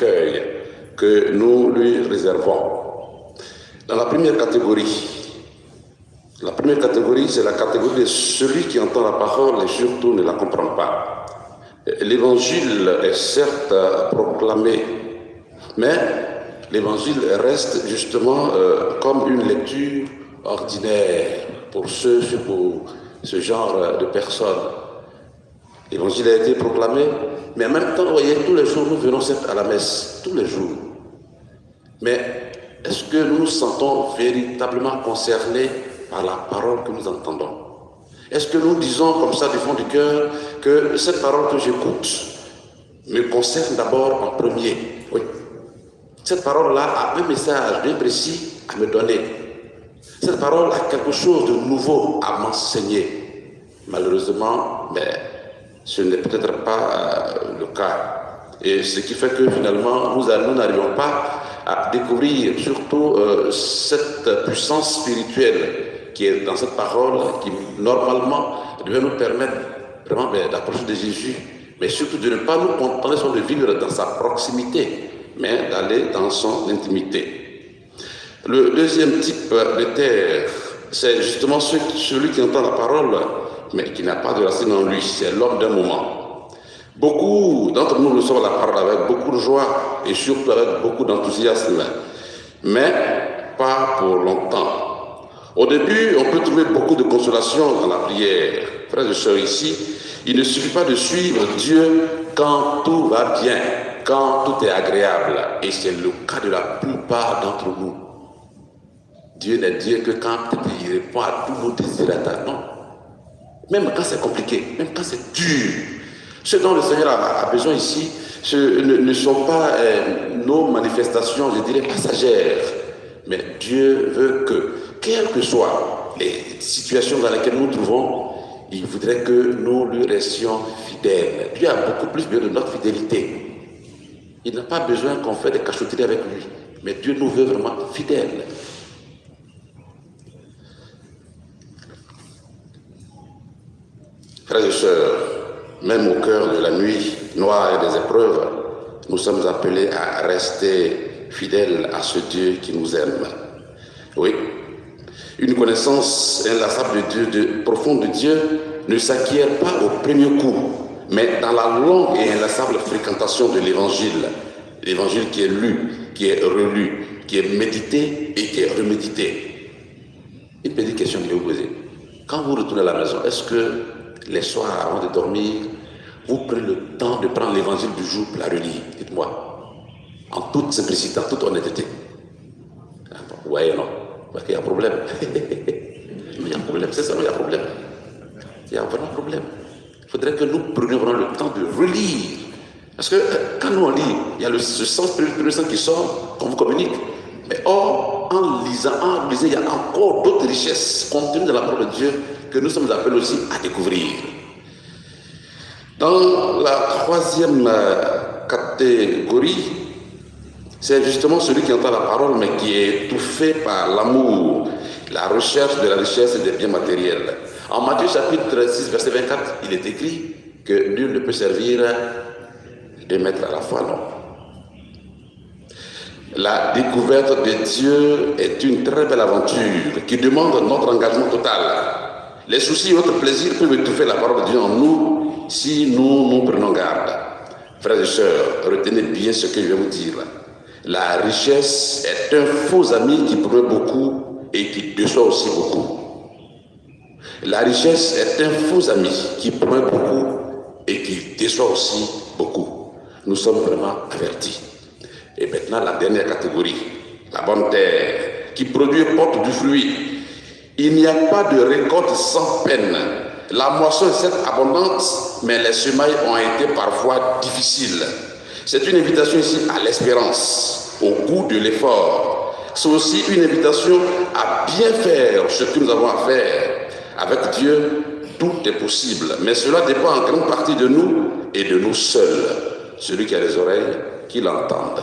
accueil que nous lui réservons. Dans la première catégorie, c'est la catégorie de celui qui entend la parole et surtout ne la comprend pas. L'évangile est certes proclamé, mais l'évangile reste justement comme une lecture ordinaire pour ce genre de personnes. L'évangile a été proclamé, mais en même temps, vous voyez, tous les jours, nous venons certes à la messe, tous les jours. Mais est-ce que nous nous sentons véritablement concernés par la parole que nous entendons? Est-ce que nous disons comme ça du fond du cœur que cette parole que j'écoute me concerne d'abord en premier? Oui. Cette parole-là a un message bien précis à me donner. Cette parole a quelque chose de nouveau à m'enseigner. Malheureusement, ce n'est peut-être pas le cas. Et ce qui fait que finalement, nous n'arrivons pas à découvrir surtout cette puissance spirituelle qui est dans cette parole, qui normalement devait nous permettre vraiment d'approcher de Jésus, mais surtout de ne pas nous contenter de vivre dans sa proximité, mais d'aller dans son intimité. Le deuxième type de terre, c'est justement celui qui entend la parole, mais qui n'a pas de racine en lui, c'est l'homme d'un moment. Beaucoup d'entre nous reçoivent la parole avec beaucoup de joie et surtout avec beaucoup d'enthousiasme, mais pas pour longtemps. Au début, on peut trouver beaucoup de consolation dans la prière. Frères et sœurs, ici, il ne suffit pas de suivre Dieu quand tout va bien, quand tout est agréable. Et c'est le cas de la plupart d'entre nous. Dieu n'est Dieu que quand il répond à tous nos désirata. Non. Même quand c'est compliqué, même quand c'est dur. Ce dont le Seigneur a besoin ici, ne sont pas nos manifestations, je dirais, passagères. Mais Dieu veut que, quelles que soient les situations dans lesquelles nous nous trouvons, il voudrait que nous lui restions fidèles. Dieu a beaucoup plus besoin de notre fidélité. Il n'a pas besoin qu'on fasse des cachotteries avec lui. Mais Dieu nous veut vraiment fidèles. Frères et sœurs, même au cœur de la nuit noire et des épreuves, nous sommes appelés à rester fidèles à ce Dieu qui nous aime. Oui, une connaissance inlassable de Dieu, profonde de Dieu, ne s'acquiert pas au premier coup, mais dans la longue et inlassable fréquentation de l'Évangile. L'Évangile qui est lu, qui est relu, qui est médité et qui est remédité. Une petite question que je vais vous poser. Quand vous retournez à la maison, est-ce que les soirs avant de dormir, vous prenez le temps de prendre l'Évangile du jour pour la relire? Dites-moi. En toute simplicité, en toute honnêteté. Oui et non. Parce qu'il y a un problème. Il y a un problème, c'est ça, il y a un problème. Il y a vraiment un problème. Il faudrait que nous prenions vraiment le temps de relire. Parce que quand nous on lit, il y a ce sens spirituel qui sort, qu'on vous communique. Mais or, en lisant, il y a encore d'autres richesses contenues dans la parole de Dieu que nous sommes appelés aussi à découvrir. Dans la troisième catégorie, c'est justement celui qui entend la parole, mais qui est étouffé par l'amour, la recherche de la richesse et des biens matériels. En Matthieu chapitre 6, verset 24, il est écrit que nul ne peut servir 2 maîtres à la fois, non. La découverte de Dieu est une très belle aventure qui demande notre engagement total. Les soucis et autres plaisirs peuvent étouffer la parole de Dieu en nous si nous nous prenons garde. Frères et sœurs, retenez bien ce que je vais vous dire. La richesse est un faux ami qui promet beaucoup et qui déçoit aussi beaucoup. La richesse est un faux ami qui promet beaucoup et qui déçoit aussi beaucoup. Nous sommes vraiment avertis. Et maintenant, la dernière catégorie, la bonne terre, qui produit et porte du fruit. Il n'y a pas de récolte sans peine. La moisson est certes abondante, mais les semailles ont été parfois difficiles. C'est une invitation ici à l'espérance, au goût de l'effort. C'est aussi une invitation à bien faire ce que nous avons à faire. Avec Dieu, tout est possible, mais cela dépend en grande partie de nous et de nous seuls. Celui qui a les oreilles, qu'il entende.